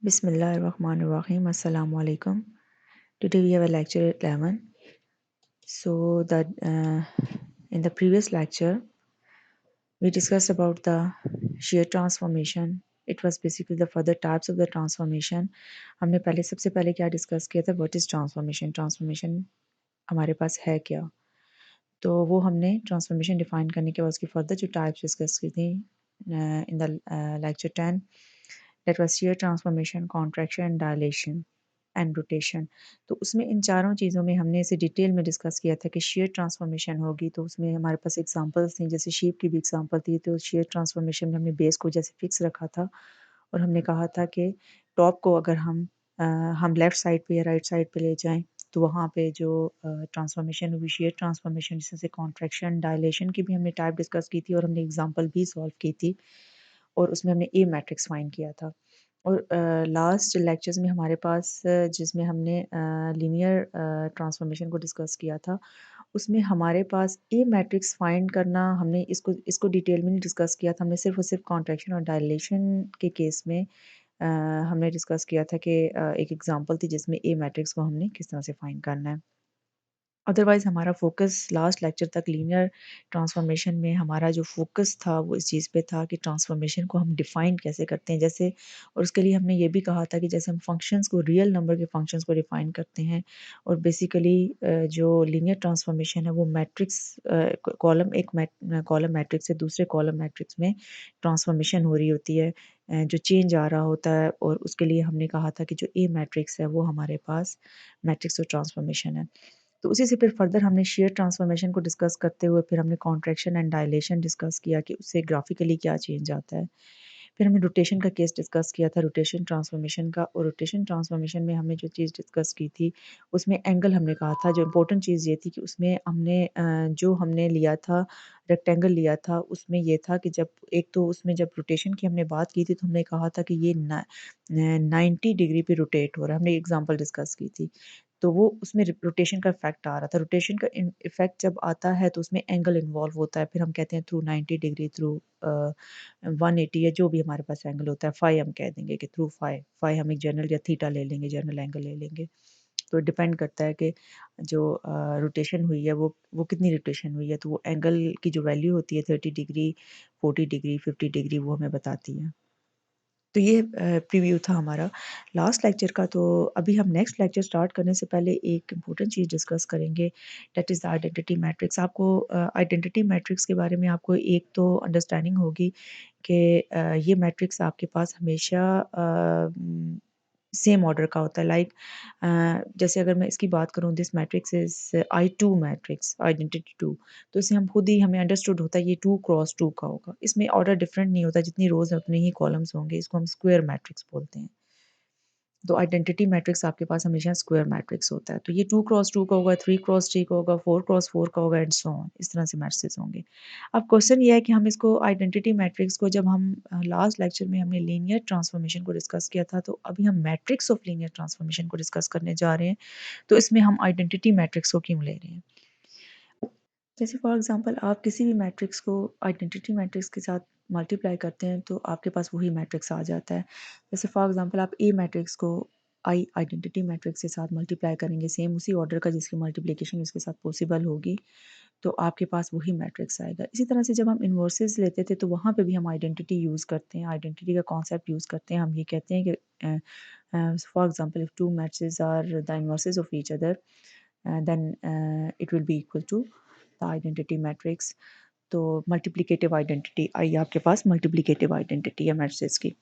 Bismillahirrahmanirrahim. Assalamu alaikum. Today we have a lecture at 11. So that in the previous lecture we discussed about the shear transformation. It was basically the further types of the transformation. हमने पहले सबसे पहले क्या discuss किया था what is transformation transformation हमारे पास है क्या तो वो हमने ट्रांसफॉर्मेशन डिफाइन करने के बाद उसकी फर्दर जो टाइप्स डिस्कस की थी in the lecture 10 that was shear transformation contraction dilation and rotation तो उसमें इन चारों चीज़ों में हमने इसे डिटेल में डिस्कस किया था कि शेयर ट्रांसफॉर्मेशन होगी तो उसमें हमारे पास एग्जांपल्स थी जैसे शेप की भी एग्जांपल थी तो शेयर ट्रांसफॉर्मेशन में हमने बेस को जैसे फिक्स रखा था और हमने कहा था कि टॉप को अगर हम लेफ़्ट साइड पे या राइट साइड पे ले जाएं तो वहाँ पे जो ट्रांसफॉर्मेशन होगी शेयर ट्रांसफॉर्मेशन जिससे कॉन्ट्रैक्शन डायलेशन की भी हमने टाइप डिस्कस की थी और हमने एग्जांपल भी सॉल्व की थी और उसमें हमने ए मैट्रिक्स फाइंड किया था और लास्ट लेक्चर्स में हमारे पास जिसमें हमने लीनियर ट्रांसफॉर्मेशन को डिस्कस किया था उसमें हमारे पास ए मैट्रिक्स फाइंड करना हमने इसको डिटेल में नहीं डिस्कस किया था हमने सिर्फ और सिर्फ कॉन्ट्रैक्शन और डायलेशन के केस में हमने डिस्कस किया था कि एक एग्जांपल थी जिसमें ए मैट्रिक्स को हमने किस तरह से फाइंड करना है अदरवाइज़ हमारा फ़ोकस लास्ट लेक्चर तक लीनियर ट्रांसफॉर्मेशन में हमारा जो फ़ोकस था वो इस चीज़ पे था कि ट्रांसफॉर्मेशन को हम डिफ़ाइन कैसे करते हैं जैसे और उसके लिए हमने ये भी कहा था कि जैसे हम फंक्शंस को रियल नंबर के फंक्शंस को डिफ़ाइन करते हैं और बेसिकली जो लीनियर ट्रांसफॉर्मेशन है वो मैट्रिक्स कॉलम कॉलम मैट्रिक्स से दूसरे कॉलम मैट्रिक्स में ट्रांसफॉर्मेशन हो रही होती है जो चेंज आ रहा होता है और उसके लिए हमने कहा था कि जो ए मैट्रिक्स है वो हमारे पास मैट्रिक्स और ट्रांसफॉर्मेशन है तो उसी से फिर फर्दर हमने शेयर ट्रांसफॉर्मेशन को डिस्कस करते हुए फिर हमने कॉन्ट्रैक्शन एंड डायलेशन डिस्कस किया कि उससे ग्राफिकली क्या चेंज आता है फिर हमने रोटेशन का केस डिस्कस किया था रोटेशन ट्रांसफॉर्मेशन का और रोटेशन ट्रांसफॉर्मेशन में हमने जो चीज़ डिस्कस की थी उसमें एंगल हमने कहा था जो इम्पोर्टेंट चीज़ ये थी कि उसमें हमने जो हमने लिया था रेक्टेंगल लिया था उसमें ये था कि जब एक तो उसमें जब रोटेशन की हमने बात की थी तो हमने कहा था कि ये 90 डिग्री पे रोटेट हो रहा है हमने एग्जांपल डिस्कस की थी तो वो उसमें रोटेशन का इफेक्ट आ रहा था रोटेशन का इफेक्ट जब आता है तो उसमें एंगल इन्वॉल्व होता है फिर हम कहते हैं थ्रू 90 डिग्री थ्रू 180 या जो भी हमारे पास एंगल होता है फाई हम कह देंगे कि थ्रू फाई फाई हम एक जनरल या थीटा ले लेंगे जनरल एंगल ले लेंगे तो डिपेंड करता है कि जो रोटेशन हुई है वो कितनी रोटेशन हुई है तो वो एंगल की जो वैल्यू होती है 30 डिग्री 40 डिग्री 50 डिग्री वो हमें बताती है तो ये प्रीव्यू था हमारा लास्ट लेक्चर का तो अभी हम नेक्स्ट लेक्चर स्टार्ट करने से पहले एक इम्पोर्टेंट चीज़ डिस्कस करेंगे that is the identity matrix आपको आइडेंटिटी मैट्रिक्स के बारे में आपको एक तो अंडरस्टैंडिंग होगी कि ये मैट्रिक्स आपके पास हमेशा सेम ऑर्डर का होता है लाइक जैसे अगर मैं इसकी बात करूँ this matrix is I2 matrix identity 2 तो इससे हम खुद ही हमें अंडरस्टूड होता है ये 2 क्रॉस 2 का होगा इसमें ऑर्डर डिफरेंट नहीं होता जितनी रोज उतने ही कॉलम्स होंगे इसको हम स्क्वायर मैट्रिक्स बोलते हैं तो आइडेंटिटी मैट्रिक्स आपके पास हमेशा स्क्वायर मैट्रिक्स होता है तो ये 2 क्रॉस 2 का होगा 3 क्रॉस 3 का होगा 4 क्रॉस 4 का होगा एंड सो ऑन इस तरह से मैट्रिक्स होंगे अब क्वेश्चन ये है कि हम इसको आइडेंटिटी मैट्रिक्स को जब हम लास्ट लेक्चर में हमने लीनियर ट्रांसफॉर्मेशन को डिस्कस किया था तो अभी हम मैट्रिक्स ऑफ लीनियर ट्रांसफॉर्मेशन को डिस्कस करने जा रहे हैं तो इसमें हम आइडेंटिटी मैट्रिक्स को क्यों ले रहे हैं जैसे फॉर एग्जांपल आप किसी भी मैट्रिक्स को आइडेंटिटी मैट्रिक्स के साथ मल्टीप्लाई करते हैं तो आपके पास वही मैट्रिक्स आ जाता है जैसे फॉर एग्जांपल आप ए मैट्रिक्स को आई आइडेंटिटी मैट्रिक्स के साथ मल्टीप्लाई करेंगे सेम उसी ऑर्डर का जिसकी मल्टीप्लिकेशन उसके साथ पॉसिबल होगी तो आपके पास वही मैट्रिक्स आएगा इसी तरह से जब हम इन्वर्सेस लेते थे तो वहाँ पे भी हम आइडेंटिटी यूज़ करते हैं आइडेंटिटी का कॉन्सेप्ट यूज़ करते हैं हम ये कहते हैं कि for example if two matrix are the inverses of each other then it will be equal to the identity matrix तो मल्टीप्लिकेटिव आइडेंटिटी आई आपके पास मल्टीप्लिकेटिव आइडेंटिटी है मैट्रिक्स की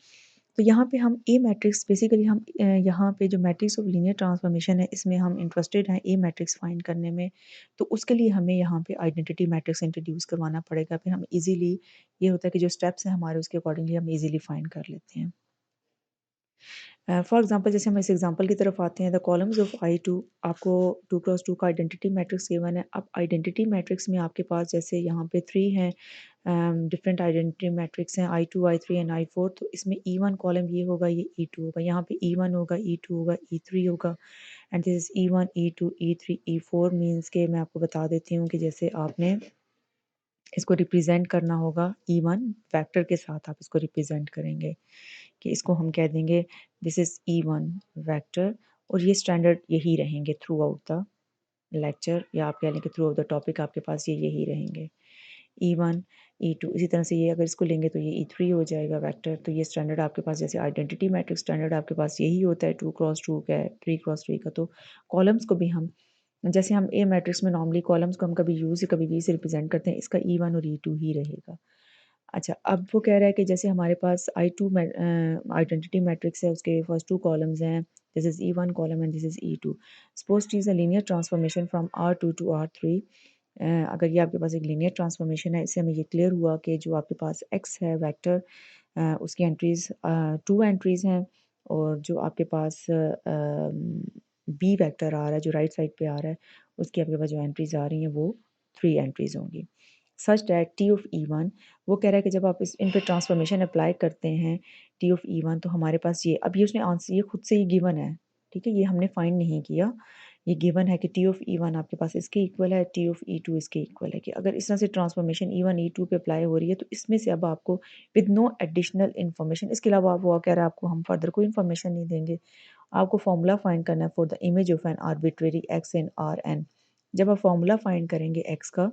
तो यहाँ पे हम ए मैट्रिक्स बेसिकली हम यहाँ पे जो मैट्रिक्स ऑफ लीनियर ट्रांसफॉर्मेशन है इसमें हम इंटरेस्टेड हैं ए मैट्रिक्स फाइंड करने में तो उसके लिए हमें यहाँ पे आइडेंटिटी मैट्रिक्स इंट्रोड्यूस करवाना पड़ेगा फिर हम इजीली ये होता है कि जो स्टेप्स हैं हमारे उसके अकॉर्डिंगली हम इजीली फाइंड कर लेते हैं फॉर एग्जांपल जैसे हम इस एग्जांपल की तरफ आते हैं द कॉलम्स ऑफ I2 आपको 2 क्रॉस 2 का आइडेंटिटी मैट्रिक्स गिवन है अब आइडेंटिटी मैट्रिक्स में आपके पास जैसे यहाँ पे 3 हैं डिफरेंट आइडेंटिटी मैट्रिक्स हैं I2 I3 एंड I4 तो इसमें E1 कॉलम ये होगा ये E2 होगा यहाँ पे E1 होगा E2 होगा E3 होगा and this is E1 E2 E3 E4 means के मैं आपको बता देती हूँ कि जैसे आपने इसको रिप्रेजेंट करना होगा E1 फैक्टर के साथ आप इसको रिप्रेजेंट करेंगे कि इसको हम कह देंगे दिस इज़ E1 वेक्टर, और ये स्टैंडर्ड यही रहेंगे थ्रू आउट द लेक्चर, या आप कह लें कि थ्रू आउट द टॉपिक आपके पास ये यही रहेंगे E1 E2। इसी तरह से ये अगर इसको लेंगे तो ये E3 हो जाएगा वेक्टर। तो ये स्टैंडर्ड आपके पास, जैसे आइडेंटिटी मैट्रिक्स स्टैंडर्ड आपके पास यही होता है 2x2 का, 3x3 का। तो कॉलम्स को भी हम, जैसे हम ए मैट्रिक्स में नॉर्मली कॉलम्स को हम कभी यू से कभी वी से रिप्रेजेंट करते हैं, इसका E1 और E2 ही रहेगा। अच्छा, अब वो कह रहा है कि जैसे हमारे पास I2 आइडेंटिटी मैट्रिक्स है, उसके फर्स्ट टू कॉलम्स हैं, this is E1 column and this is E2। Suppose it is a linear transformation from R2 to R3। अगर ये आपके पास एक लीनियर ट्रांसफॉर्मेशन है, इससे हमें ये क्लियर हुआ कि जो आपके पास x है वेक्टर, उसकी एंट्रीज़ 2 एंट्रीज़ हैं, और जो आपके पास b वेक्टर आ रहा है, जो राइट साइड पे आ रहा है, उसकी आपके पास जो एंट्रीज़ आ रही हैं वो 3 एंट्रीज़ होंगी। Such that T of E1, वो कह रहा है कि जब आप इन पे ट्रांसफॉर्मेशन अप्लाई करते हैं T ऑफ E1, तो हमारे पास ये, अब ये उसने आंसर, ये खुद से ही गिवन है, ठीक है, ये हमने फाइंड नहीं किया, ये गिवन है कि T ऑफ E1 आपके पास इसके इक्वल है, T ऑफ E2 इसके इक्वल है। कि अगर इस तरह से ट्रांसफॉर्मेशन E1 E2 पे अप्लाई हो रही है, तो इसमें से अब आपको विद नो एडिशनल इन्फॉर्मेशन, इसके अलावा वो कह रहा है आपको हम फर्दर कोई इन्फॉर्मेशन नहीं देंगे, आपको फॉर्मूला फाइंड करना है for the image of an arbitrary x in Rn। जब आप फॉर्मूला फाइंड करेंगे x का,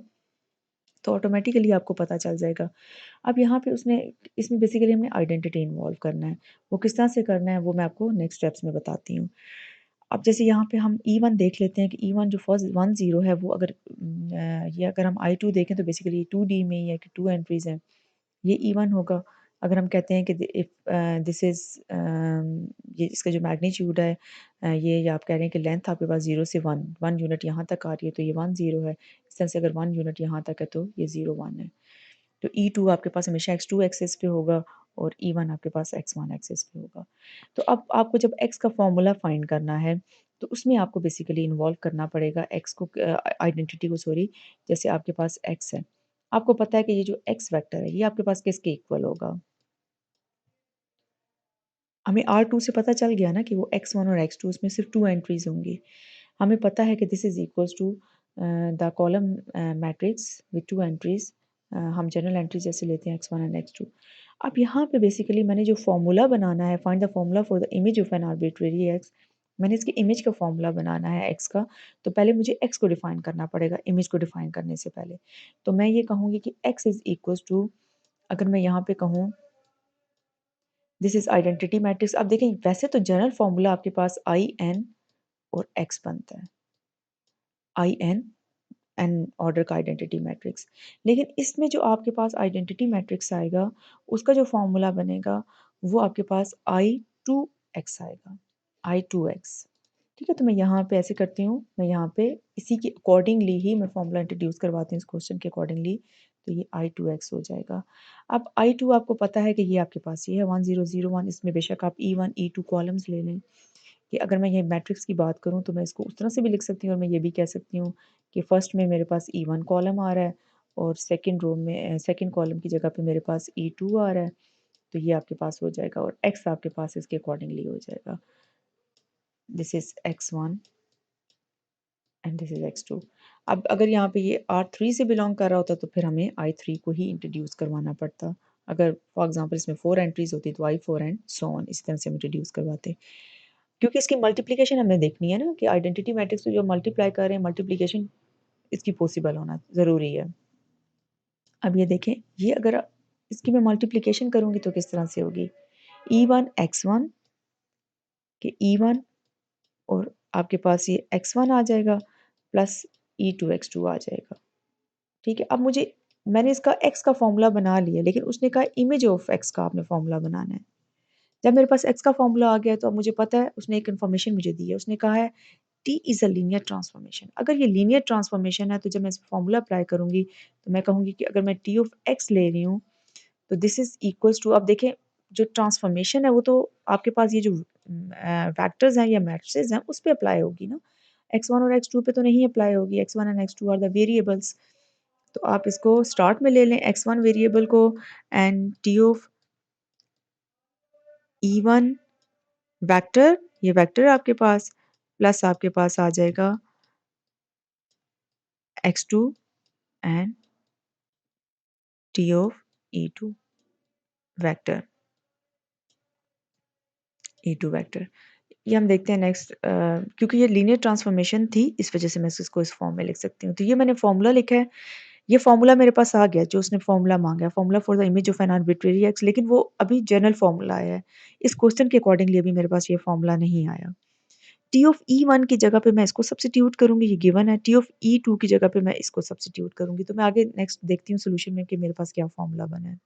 तो ऑटोमेटिकली आपको पता चल जाएगा। अब यहाँ पे उसने, इसमें बेसिकली हमने आइडेंटिटी इन्वॉल्व करना है। वो किस तरह से करना है वो मैं आपको नेक्स्ट स्टेप्स में बताती हूँ। अब जैसे यहाँ पे हम E1 देख लेते हैं कि E1 जो फर्स्ट 1 0 है, वो अगर ये अगर हम I2 देखें तो बेसिकली 2D में ही है कि 2 एंट्रीज़ हैं, ये E1 होगा। अगर हम कहते हैं कि इफ़ दिस इज़ ये इसका जो मैग्नीट्यूड है, ये, या आप कह रहे हैं कि लेंथ आपके पास 0 से 1 1 यूनिट यहाँ तक आ रही है, तो ये 1 0 है। इस तरह से अगर 1 यूनिट यहाँ तक है तो ये 0 1 है। तो E2 आपके पास हमेशा x2 एक्सिस पे होगा, और E1 आपके पास x1 एक्सिस पे होगा। तो अब आपको जब x का फॉर्मूला फाइंड करना है, तो उसमें आपको बेसिकली इन्वॉल्व करना पड़ेगा x को, आइडेंटिटी को, सॉरी। जैसे आपके पास x है, आपको पता है कि ये जो x वेक्टर है, ये आपके पास किसके इक्वल होगा? हमें R2 से पता चल गया ना कि वो x1 और x2, उसमें सिर्फ 2 एंट्रीज़ होंगी। हमें पता है कि this is equals to the column matrix with 2 entries. हम जनरल एंट्री जैसे लेते हैं x1 एंड x2। अब यहाँ पे बेसिकली मैंने जो फॉर्मूला बनाना है, find the formula for the image of an arbitrary x, मैंने इसकी इमेज का फॉर्मूला बनाना है x का, तो पहले मुझे x को डिफाइन करना पड़ेगा इमेज को डिफाइन करने से पहले। तो मैं ये कहूँगी कि x इज़ इक्वल्स टू, अगर मैं यहाँ पे कहूँ दिस इज़ आइडेंटिटी मैट्रिक्स। अब देखें, वैसे तो जनरल फॉर्मूला आपके पास आई एन और एक्स बनता है, आई एन एन ऑर्डर का आइडेंटिटी मैट्रिक्स। लेकिन इसमें जो आपके पास आइडेंटिटी मैट्रिक्स आएगा, उसका जो फॉर्मूला बनेगा, वो आपके पास आई टू एक्स आएगा, आई टू एक्स। ठीक है, तो मैं यहाँ पे ऐसे करती हूँ, मैं यहाँ पे इसी के अकॉर्डिंगली ही मैं फॉर्मूला इंट्रोड्यूस करवाती हूँ इस क्वेश्चन के अकॉर्डिंगली। तो ये आई टू एक्स हो जाएगा। अब आई टू आपको पता है कि ये आपके पास ये है 1 0 0 1। इसमें बेशक आप E1 E2 कॉलम्स ले लें, कि अगर मैं ये मैट्रिक्स की बात करूँ तो मैं इसको उस तरह से भी लिख सकती हूँ, और मैं ये भी कह सकती हूँ कि फर्स्ट में मेरे पास E1 कॉलम आ रहा है, और सेकंड रो में सेकंड कॉलम की जगह पे मेरे पास E2 आ रहा है। तो ये आपके पास हो जाएगा, और x आपके पास इसके अकॉर्डिंगली हो जाएगा, this is x1 and this is x2। अब अगर यहाँ पे ये R3 से बिलोंग कर रहा होता, तो फिर हमें I3 को ही इंट्रोड्यूस करवाना पड़ता। अगर फॉर एग्जांपल इसमें 4 एंट्रीज़ होती तो I4 एंड सो ऑन, इसी तरह से हम इंट्रोड्यूस करवाते। क्योंकि इसकी मल्टीप्लिकेशन हमें देखनी है ना, कि आइडेंटिटी मैट्रिक्स को जो मल्टीप्लाई कर रहे हैं, मल्टीप्लिकेशन इसकी पॉसिबल होना ज़रूरी है। अब ये देखें, ये अगर इसकी मैं मल्टीप्लिकेशन करूँगी तो किस तरह से होगी? E1 x1 के E1, और आपके पास ये x1 आ जाएगा, प्लस E2 x2 आ जाएगा। ठीक है, अब मुझे, मैंने इसका x का फॉर्मूला बना लिया, लेकिन उसने कहा इमेज ऑफ x का आपने फॉर्मूला बनाना है। जब मेरे पास x का फॉर्मूला आ गया, तो अब मुझे पता है, उसने एक इन्फॉर्मेशन मुझे दी है, उसने कहा है T is a linear transformation. अगर ये लीनियर ट्रांसफॉर्मेशन है, तो जब मैं इस फॉर्मूला अप्लाई करूँगी, तो मैं कहूँगी कि अगर मैं T ऑफ x ले रही हूँ, तो दिस इज़ इक्वल्स टू, अब देखें, जो ट्रांसफॉर्मेशन है वो तो आपके पास ये जो वैक्टर्स हैं या मैट्रिसेस हैं, उस पे अप्लाई होगी ना, x1 और x2 पे तो नहीं अप्लाई होगी। x1 and x2 are the variables. तो आप इसको स्टार्ट में ले लें x1 वेरिएबल को, and T of E1 vector, ये वेक्टर आपके पास, प्लस आपके पास आ जाएगा x2 and T of E2 vector. E2 vector. ये हम देखते हैं नेक्स्ट, क्योंकि ये लीनियर ट्रांसफॉर्मेशन थी इस वजह से मैं इसको इस फॉर्म में लिख सकती हूँ। तो ये मैंने फॉर्मूला लिखा है, ये फॉर्मूला मेरे पास आ गया जो उसने फॉर्मूला मांगा है, formula for the image of an arbitrary x, लेकिन वो अभी जनरल फॉर्मूला आया है। इस क्वेश्चन के अकॉर्डिंगली अभी मेरे पास ये फॉर्मूला नहीं आया। टी ऑफ ई वन की जगह पे मैं इसको सब्स्टिट्यूट करूंगी, ये गिवन है। टी ऑफ ई टू की जगह पे मैं इसको सब्स्टिट्यूट करूंगी। तो मैं आगे नेक्स्ट देखती हूँ सोल्यूशन में कि मेरे पास क्या फॉर्मूला बना है।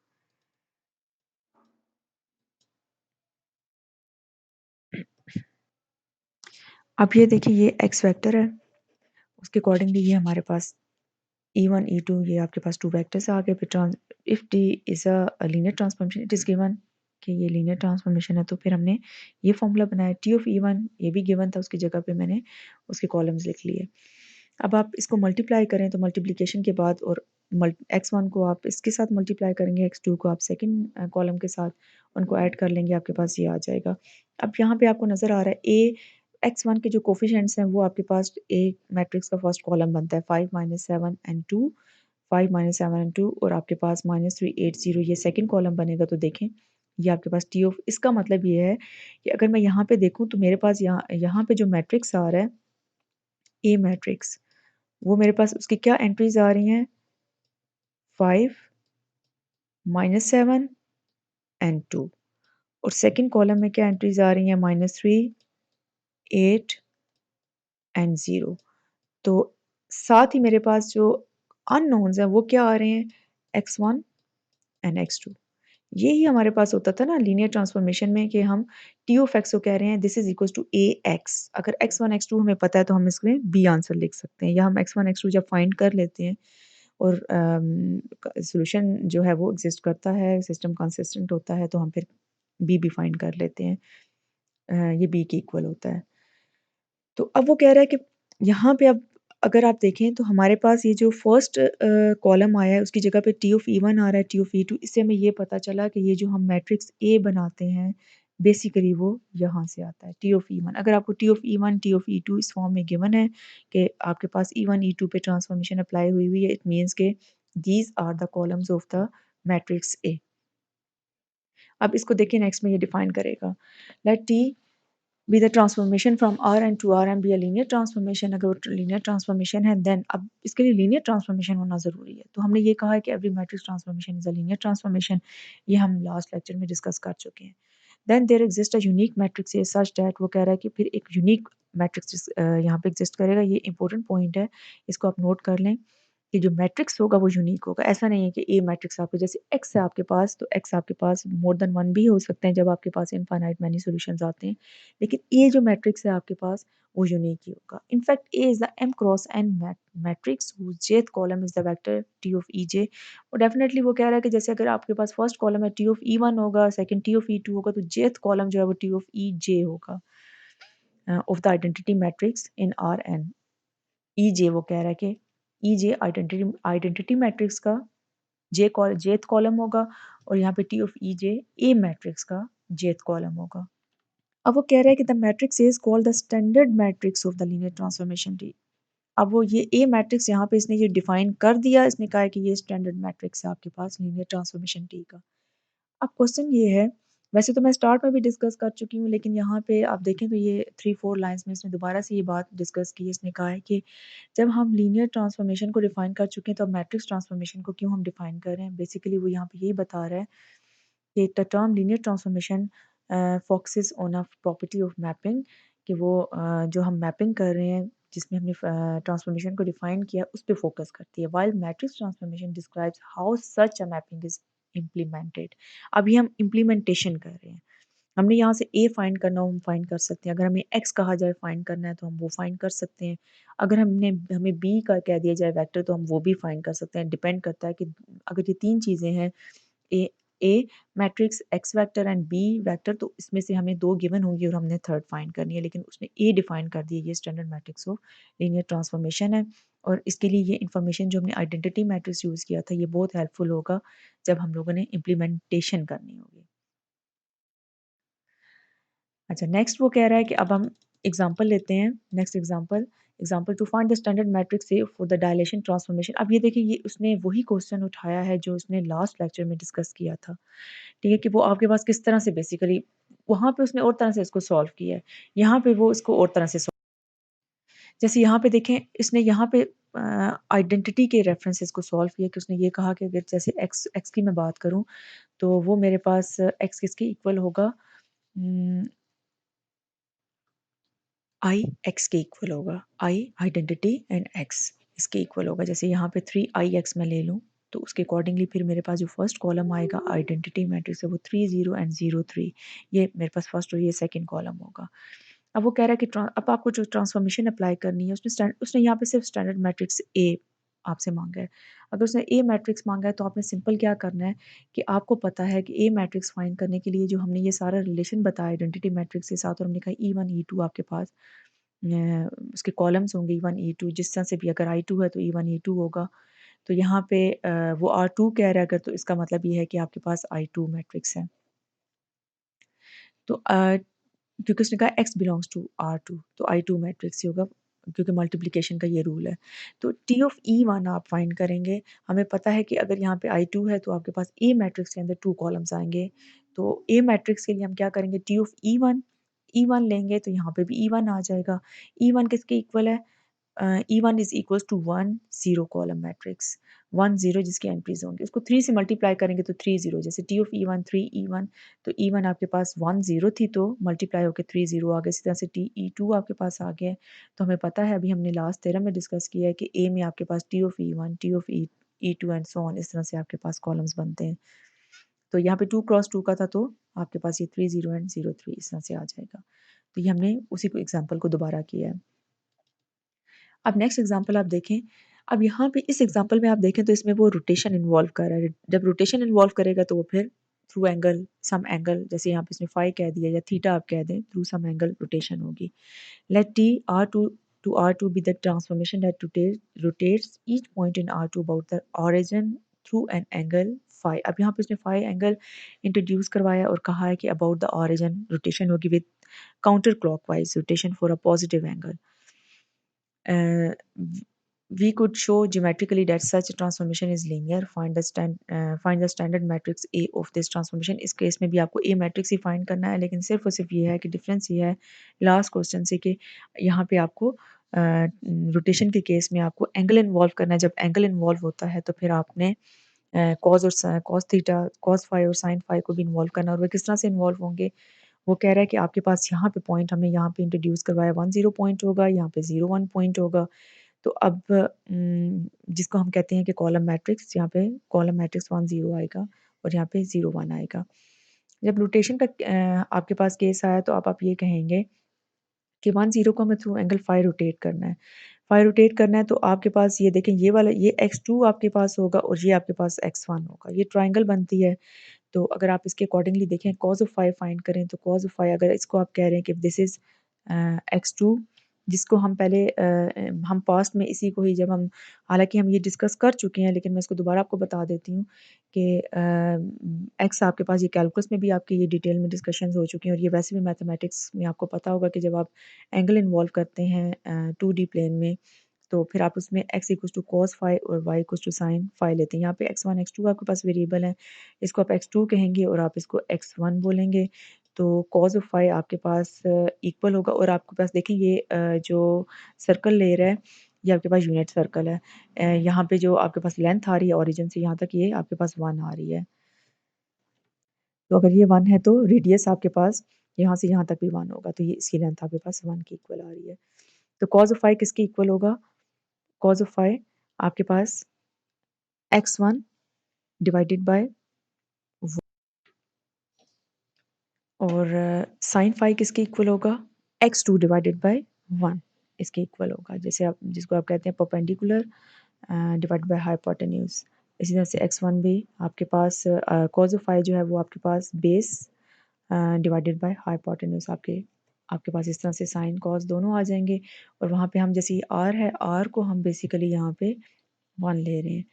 अब ये देखिए, ये एक्स वेक्टर है, उसके अकॉर्डिंगली ये हमारे पास E1, E2, ये आपके पास टू वेक्टर्स आ गए। फिर if T is a linear transformation, it is given कि ये लीनियर ट्रांसफॉर्मेशन है, तो फिर हमने ये फॉर्मूला बनाया। टी ऑफ E1 ये भी गिवन था, उसकी जगह पे मैंने उसके कॉलम्स लिख लिए। अब आप इसको मल्टीप्लाई करें तो मल्टीप्लिकेशन के बाद और x1 को आप इसके साथ मल्टीप्लाई करेंगे, x2 को आप सेकंड कॉलम के साथ उनको ऐड कर लेंगे, आपके पास ये आ जाएगा। अब यहाँ पे आपको नज़र आ रहा है ए x1 के जो कोफिशिएंट्स हैं वो आपके पास ए मैट्रिक्स का फर्स्ट कॉलम बनता है, 5 -7 एंड 2, 5 -7 एंड 2, और आपके पास -3 8 0 ये सेकंड कॉलम बनेगा। तो देखें ये आपके पास टी ऑफ, इसका मतलब ये है कि अगर मैं यहाँ पे देखूँ तो मेरे पास यहाँ यहाँ पे जो मैट्रिक्स आ रहा है ए मैट्रिक्स, वो मेरे पास उसकी क्या एंट्रीज आ रही हैं, 5 -7 एंड 2, और सेकंड कॉलम में क्या एंट्रीज आ रही हैं, -3 8 एंड 0। तो साथ ही मेरे पास जो अननोन्स हैं वो क्या आ रहे हैं, x1 एंड x2। यही हमारे पास होता था ना लीनियर ट्रांसफॉर्मेशन में कि हम टी ऑफ एक्स को कह रहे हैं this is equal to a x. अगर x1 x2 हमें पता है तो हम इसमें बी आंसर लिख सकते हैं, या हम x1 x2 जब फाइंड कर लेते हैं और सॉल्यूशन जो है वो एग्जिस्ट करता है, सिस्टम कंसिस्टेंट होता है, तो हम फिर बी भी फाइंड कर लेते हैं, ये बी के इक्वल होता है। तो अब वो कह रहा है कि यहाँ पे अब अगर आप देखें तो हमारे पास ये जो फर्स्ट कॉलम आया है उसकी जगह पे टी ऑफ ई वन आ रहा है, टी ऑफ ई टू। इससे हमें ये पता चला कि ये जो हम मैट्रिक्स ए बनाते हैं बेसिकली वो यहाँ से आता है, टी ऑफ ई वन। अगर आपको T of E one T of E two इस फॉर्म में गिवन है कि आपके पास ई वन ई टू पे ट्रांसफॉर्मेशन अप्लाई हुई हुई है, इट मीन्स के these are the columns of the matrix A. अब इसको देखिए नेक्स्ट में ये डिफाइन करेगा, let T be the transformation from Rn to Rm be a linear transformation। अगर वो linear transformation है then अब इसके लिए linear transformation होना ज़रूरी है। तो हमने ये कहा है कि every matrix transformation is a linear transformation, ये हम last lecture में discuss कर चुके हैं। Then there exists a unique matrix A such that, वो कह रहा है कि फिर एक unique matrix यहाँ पे exist करेगा। ये important point है, इसको आप note कर लें कि जो मैट्रिक्स होगा वो यूनिक होगा। ऐसा नहीं है कि ए मैट्रिक्स आपके जैसे एक्स है आपके पास, तो एक्स आपके पास मोर देन वन भी हो सकते हैं जब आपके पास इनफाइनाइट मैनी सॉल्यूशंस आते हैं, लेकिन ए जो मैट्रिक्स है आपके पास वो यूनिक ही होगा। In fact A is the M cross N matrix whose jth column is the vector T of E J. और डेफिनेटली वो कह रहा है कि जैसे अगर आपके पास फर्स्ट कॉलम है टी ऑफ ई वन होगा, second T of E two होगा, तो jth कॉलम जो है वो टी ऑफ ई जे होगा of the identity matrix in R N. E J वो कह रहा है कि E J identity identity matrix का जेथ कॉलम होगा, और यहाँ पे T of E J A matrix का जेथ कॉलम होगा। अब वो कह रहा है कि the matrix is called the standard matrix of the linear transformation T. अब वो ये ए मैट्रिक्स यहाँ पे इसने ये डिफाइन कर दिया, इसने कहा है कि ये स्टैंडर्ड मैट्रिक्स है आपके पास लीनियर ट्रांसफॉर्मेशन टी का। अब क्वेश्चन ये है, वैसे तो मैं स्टार्ट में भी डिस्कस कर चुकी हूँ, लेकिन यहाँ पे आप देखें तो ये 3-4 लाइंस में इसने दोबारा से ये बात डिस्कस की है। इसने कहा है कि जब हम लीनियर ट्रांसफॉर्मेशन को डिफाइन कर चुके हैं तो अब मैट्रिक्स ट्रांसफॉर्मेशन को क्यों हम डिफाइन कर रहे हैं। बेसिकली वो यहाँ पे यही बता रहा है कि the term linear transformation focuses on a property of mapping, कि वो जो हम मैपिंग कर रहे हैं जिसमें हमने ट्रांसफॉर्मेशन को डिफाइन किया उस पर फोकस करती है, while matrix transformation describes how such a mapping is implemented. अभी हम इम्प्लीमेंटेशन कर रहे हैं, हमने यहाँ से ए फाइंड करना हो हम फाइंड कर सकते हैं, अगर हमें एक्स कहा जाए फाइंड करना है तो हम वो फाइंड कर सकते हैं, अगर हमें बी का कह दिया जाए वेक्टर तो हम वो भी फाइंड कर सकते हैं। डिपेंड करता है कि अगर ये तीन चीज़ें हैं, A A matrix X vector and B vector, तो इसमें से हमें दो गिवन होंगी और हमने थर्ड फाइंड करनी है, लेकिन उसने ए डिफाइन कर दिया, ये standard matrix of linear transformation है। और इसके लिए ये इन्फॉर्मेशन जो हमने आइडेंटिटी मैट्रिक्स यूज़ किया था ये बहुत हेल्पफुल होगा जब हम लोगों ने इम्प्लीमेंटेशन करनी होगी। अच्छा, नेक्स्ट वो कह रहा है कि अब हम एग्जांपल लेते हैं। Next example, example two find the standard matrix A for the dilation transformation. अब ये देखिए, ये उसने वही क्वेश्चन उठाया है जो उसने लास्ट लेक्चर में डिस्कस किया था। ठीक है, कि वो आपके पास किस तरह से बेसिकली वहाँ पे उसने और तरह से इसको सॉल्व किया है। यहाँ पे वो इसको और तरह से जैसे यहाँ पे देखें इसने यहाँ पे आइडेंटिटी के रेफरेंसेस को सॉल्व किया कि उसने ये कहा कि अगर जैसे एक्स की मैं बात करूँ तो वो मेरे पास एक्स किसके इक्वल होगा आई एक्स के इक्वल होगा। आई आइडेंटिटी एंड एक्स इसके इक्वल होगा। जैसे यहाँ पे 3 i x मैं ले लूँ तो उसके अकॉर्डिंगली फिर मेरे पास जो फर्स्ट कॉलम आएगा आइडेंटिटी मैट्रिक्स है वो 3 0 एंड 0 3 ये मेरे पास फर्स्ट और ये सेकंड कॉलम होगा। अब वो कह रहा है कि अब आपको जो ट्रांसफॉर्मेशन अप्लाई करनी है उसने यहाँ पे सिर्फ स्टैंडर्ड मैट्रिक्स ए आपसे मांगा है। अगर उसने ए मैट्रिक्स मांगा है तो आपने सिंपल क्या करना है कि आपको पता है कि ए मैट्रिक्स फाइंड करने के लिए जो हमने ये सारा रिलेशन बताया आइडेंटिटी मैट्रिक्स के साथ और हमने कहा E1 E2 आपके पास उसके कॉलम्स होंगे E1 E2 जिस तरह से भी अगर I2 है तो E1 E2 होगा। तो यहाँ पे वो R2 कह रहा है अगर तो इसका मतलब ये है कि आपके पास I2 मैट्रिक्स है। तो क्योंकि उसने कहा x बिलोंग्स टू R2 तो I2 मैट्रिक्स ही होगा क्योंकि मल्टीप्लिकेशन का ये रूल है। तो T ऑफ E1 आप फाइंड करेंगे। हमें पता है कि अगर यहाँ पे I2 है तो आपके पास A मैट्रिक्स के अंदर 2 कॉलम्स आएँगे। तो A मैट्रिक्स के लिए हम क्या करेंगे T ऑफ E1 लेंगे तो यहाँ पे भी E1 आ जाएगा। E1 किसके इक्वल है? E1 is equals to 1 0 column matrix 1 0 जिसकी एंट्रीज़ होंगी उसको 3 से मल्टीप्लाई करेंगे तो 3 0 जैसे T ऑफ E1 3 E1 तो E1 आपके पास 1 0 थी तो मल्टीप्लाई होकर 3 0 आ गया। इसी तरह से T E2 आपके पास आ गया है। तो हमें पता है अभी हमने लास्ट थ्योरम में डिस्कस किया है कि A में आपके पास T of E1 T of E2 and so on इस तरह से आपके पास कॉलम्स बनते हैं। तो यहाँ पे 2 क्रॉस 2 का था तो आपके पास ये 3 0 एंड 0 3 इस तरह से आ जाएगा। तो ये हमने उसी को एग्जाम्पल को दोबारा किया है। अब नेक्स्ट एग्जांपल आप देखें। अब यहाँ पे इस एग्जांपल में आप देखें तो इसमें वो रोटेशन इन्वॉल्व कर रहा है। जब रोटेशन इन्वॉल्व करेगा तो वो फिर थ्रू एंगल सम एंगल जैसे यहाँ पे इसने फाई कह दिया या थीटा आप कह दें थ्रू सम एंगल रोटेशन होगी। Let T R2 be the transformation that rotates each point in R2 about the origin through an angle phi। अब यहाँ पे उसने फाई एंगल इंट्रोड्यूस करवाया और कहा है कि अबाउट द ऑरिजिन रोटेशन होगी with counter clockwise rotation for a positive angle. uh, we could show geometrically that such a transformation is linear. Find the standard matrix A of this transformation। इस case में भी आपको A matrix he find करना है लेकिन सिर्फ और सिर्फ ये है कि डिफरेंस ये है लास्ट क्वेश्चन से कि यहाँ पे आपको रोटेशन के केस में आपको एंगल इन्वॉल्व करना है। जब एंगल इन्वॉल्व होता है तो फिर आपने कॉज और कॉस थीटा कॉस फाई और साइन फाई को भी इन्वॉल्व करना और वो किस तरह से इन्वॉल्व होंगे। वो कह रहा है कि आपके पास यहाँ पे पॉइंट हमने यहाँ पे इंट्रोड्यूस करवाया 1 0 पॉइंट होगा, यहाँ पे 0 1 पॉइंट होगा। तो अब जिसको हम कहते हैं कि कॉलम मैट्रिक्स यहाँ पे कॉलम मैट्रिक्स 1 0 आएगा और यहाँ पे 0 1 आएगा। जब रोटेशन का आपके पास केस आया तो आप ये कहेंगे कि 1 0 को हमें थ्रू एंगल फाई रोटेट करना है। फाई रोटेट करना है तो आपके पास ये देखें ये वाला ये x2 आपके पास होगा और ये आपके पास x1 होगा। ये ट्रायंगल बनती है। तो अगर आप इसके अकॉर्डिंगली देखें कॉज ऑफ फाई फाइंड करें तो कॉज ऑफ फाई अगर इसको आप कह रहे हैं कि दिस इज x2 जिसको हम पहले हम पास्ट में इसी को ही जब हम हालांकि हम ये डिस्कस कर चुके हैं लेकिन मैं इसको दोबारा आपको बता देती हूँ कि एक्स आपके पास ये कैलकुलस में भी आपकी ये डिटेल में डिस्कशंस हो चुकी हैं और ये वैसे भी मैथमेटिक्स में आपको पता होगा कि जब आप एंगल इन्वॉल्व करते हैं 2D प्लेन में तो फिर आप उसमें x equals to cos phi और y equals to sine phi लेते हैं। यहाँ पे x1 x2 आपके पास वेरिएबल है। इसको आप x2 कहेंगे और आप इसको x1 बोलेंगे। तो कॉस ऑफ फाई आपके पास इक्वल होगा और आपके पास देखिए ये जो सर्कल ले रहा है ये आपके पास यूनिट सर्कल है। यहाँ पे जो आपके पास लेंथ आ रही है ओरिजिन से यहाँ तक ये आपके पास 1 आ रही है। तो अगर ये 1 है तो रेडियस आपके पास यहाँ से यहाँ तक भी 1 होगा तो ये इसकी लेंथ आपके पास 1 की इक्वल आ रही है। तो कॉस ऑफ फाई किसके इक्वल होगा? कॉस ऑफ फाई आपके पास x1 डिवाइडेड बाय और साइन फाई किसके इक्वल होगा? x2 डिवाइडेड बाय 1 इसके इक्वल होगा। जैसे आप जिसको आप कहते हैं परपेंडिकुलर डिवाइडेड बाय हाइपोटेन्यूज। इसी तरह से x1 भी आपके पास कॉस ऑफ फाई जो है वो आपके पास बेस डिवाइडेड बाय हाइपोटेन्यूज आपके आपके पास इस तरह से साइन कॉस दोनों आ जाएंगे और वहाँ पे हम जैसे r है r को हम बेसिकली यहाँ पे 1 ले रहे हैं।